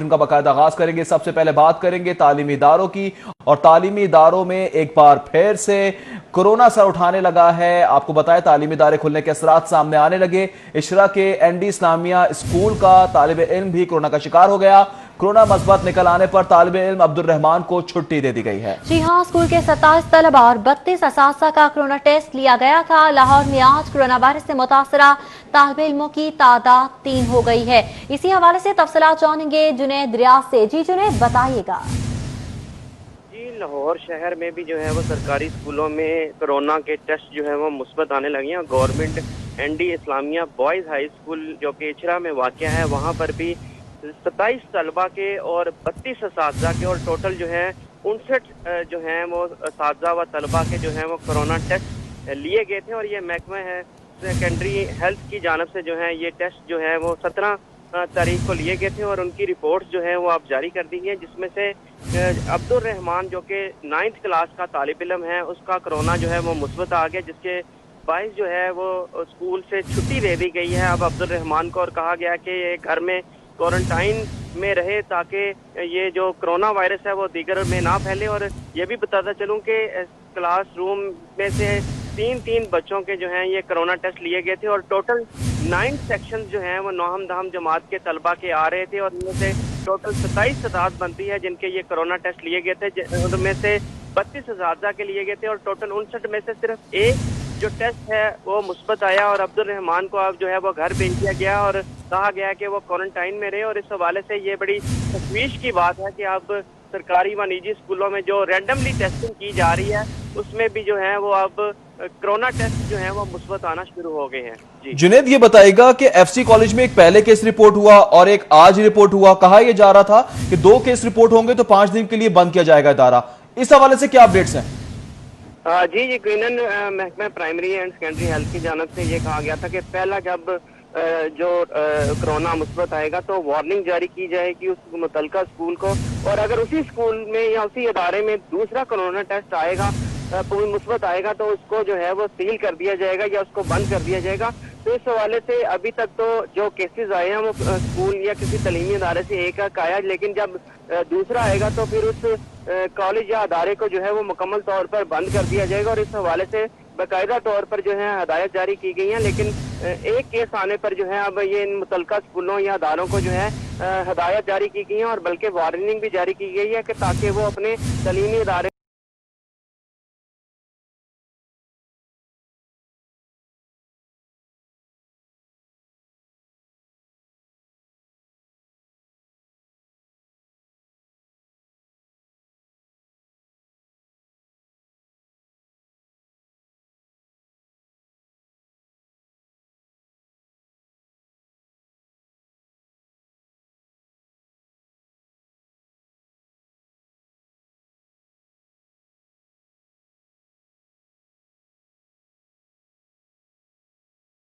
کا باقاعدہ آغاز کریں گے۔ سب سے پہلے بات کریں گے تعلیمی اداروں کی، اور تعلیمی اداروں میں ایک بار پھر سے کورونا سر اٹھانے لگا ہے۔ آپ کو بتائیں تعلیمی ادارے کھلنے کے اثرات سامنے آنے لگے۔ اشرا کے این ڈی اسلامیہ اسکول کا طالب علم بھی کورونا کا شکار ہو گیا۔ کورونا مثبت نکل آنے پر طالب علم عبد الرحمان کو چھٹی دے دی گئی ہے۔ جی ہاں، اسکول کے 27 طلبہ اور 32 اساتذہ کا کورونا ٹیسٹ لیا گیا تھا۔ لاہور میں آج کورونا وائرس سے متاثرہ طالب علموں کی تعداد 3 ہو گئی ہے۔ اسی حوالے سے تفصیلات جانیں گے جنید ریاض سے۔ جی جنید، بتائیے گا۔ جی، لاہور شہر میں بھی جو ہے وہ سرکاری اسکولوں میں کورونا کے ٹیسٹ جو ہے وہ مثبت آنے لگے ہیں۔ گورنمنٹ این ڈی اسلامیہ بوائز ہائی اسکول جو کہ اچھرا میں واقع ہے، وہاں پر بھی 27 طلبہ کے اور 32 اساتذہ کے اور ٹوٹل جو ہے 59 جو ہیں وہ اساتذہ و طلبہ کے جو ہیں وہ کورونا ٹیسٹ لیے گئے تھے، اور یہ محکمہ ہے سیکنڈری ہیلتھ کی جانب سے جو ہے یہ ٹیسٹ جو ہے وہ 17 تاریخ کو لیے گئے تھے، اور ان کی رپورٹس جو ہیں وہ اب جاری کر دی ہیں، جس میں سے عبد الرحمان جو کہ 9th کلاس کا طالب علم ہے، اس کا کورونا جو ہے وہ مثبت آ گیا، جس کے باعث جو ہے وہ اسکول سے چھٹی دے دی گئی ہے اب عبد الرحمان کو، اور کہا گیا کہ یہ گھر میں کوارنٹائن میں رہے تاکہ یہ جو کرونا وائرس ہے وہ دیگر میں نہ پھیلے۔ اور یہ بھی بتاتا چلوں کہ کلاس روم میں سے 3 بچوں کے جو ہیں یہ کرونا ٹیسٹ لیے گئے تھے، اور ٹوٹل 9 سیکشن جو ہیں وہ نوہم دہم جماعت کے طلبہ کے آ رہے تھے، اور ان میں سے ٹوٹل 27 تعداد بنتی ہے جن کے یہ کرونا ٹیسٹ لیے گئے تھے، ان میں سے 32 اساتذہ کے لیے گئے تھے، اور ٹوٹل 59 میں سے صرف ایک جو ٹیسٹ ہے وہ مثبت آیا، اور عبد الرحمان کو اب جو ہے وہ گھر بھیج دیا گیا اور کہا گیا کہ وہ کوارنٹائن میں رہے۔ اور اس حوالے سے یہ بڑی تشویش کی بات ہے کہ اب سرکاری و نجی اسکولوں میں جو رینڈملی ٹیسٹنگ کی جا رہی ہے اس میں بھی جو ہے وہ اب کرونا ٹیسٹ جو ہیں وہ مثبت آنا شروع ہو گئے ہیں۔ جی جنید، یہ بتائے گا کہ ایف سی کالج میں ایک پہلے کیس رپورٹ ہوا اور ایک آج رپورٹ ہوا، کہا یہ جا رہا تھا کہ 2 کیس رپورٹ ہوں گے تو 5 دن کے لیے بند کیا جائے گا ادارہ، اس حوالے سے کیا اپڈیٹس ہیں؟ جی، یقیناً محکمہ پرائمری اینڈ سیکنڈری ہیلتھ کی جانب سے یہ کہا گیا تھا کہ پہلا جب جو کرونا مثبت آئے گا تو وارننگ جاری کی جائے گی اس متعلقہ اسکول کو، اور اگر اسی اسکول میں یا اسی ادارے میں دوسرا کرونا ٹیسٹ آئے گا مثبت آئے گا تو اس کو جو ہے وہ سیل کر دیا جائے گا یا اس کو بند کر دیا جائے گا۔ تو اس حوالے سے ابھی تک تو جو کیسز آئے ہیں وہ اسکول یا کسی تعلیمی ادارے سے ایک آیا، لیکن جب دوسرا آئے گا تو پھر اس کالج یا ادارے کو جو ہے وہ مکمل طور پر بند کر دیا جائے گا، اور اس حوالے سے باقاعدہ طور پر جو ہے ہدایت جاری کی گئی ہیں۔ لیکن ایک کیس آنے پر جو ہے اب یہ ان متعلقہ اسکولوں یا اداروں کو جو ہے ہدایت جاری کی گئی ہیں، اور بلکہ وارننگ بھی جاری کی گئی ہے کہ تاکہ وہ اپنے تعلیمی ادارے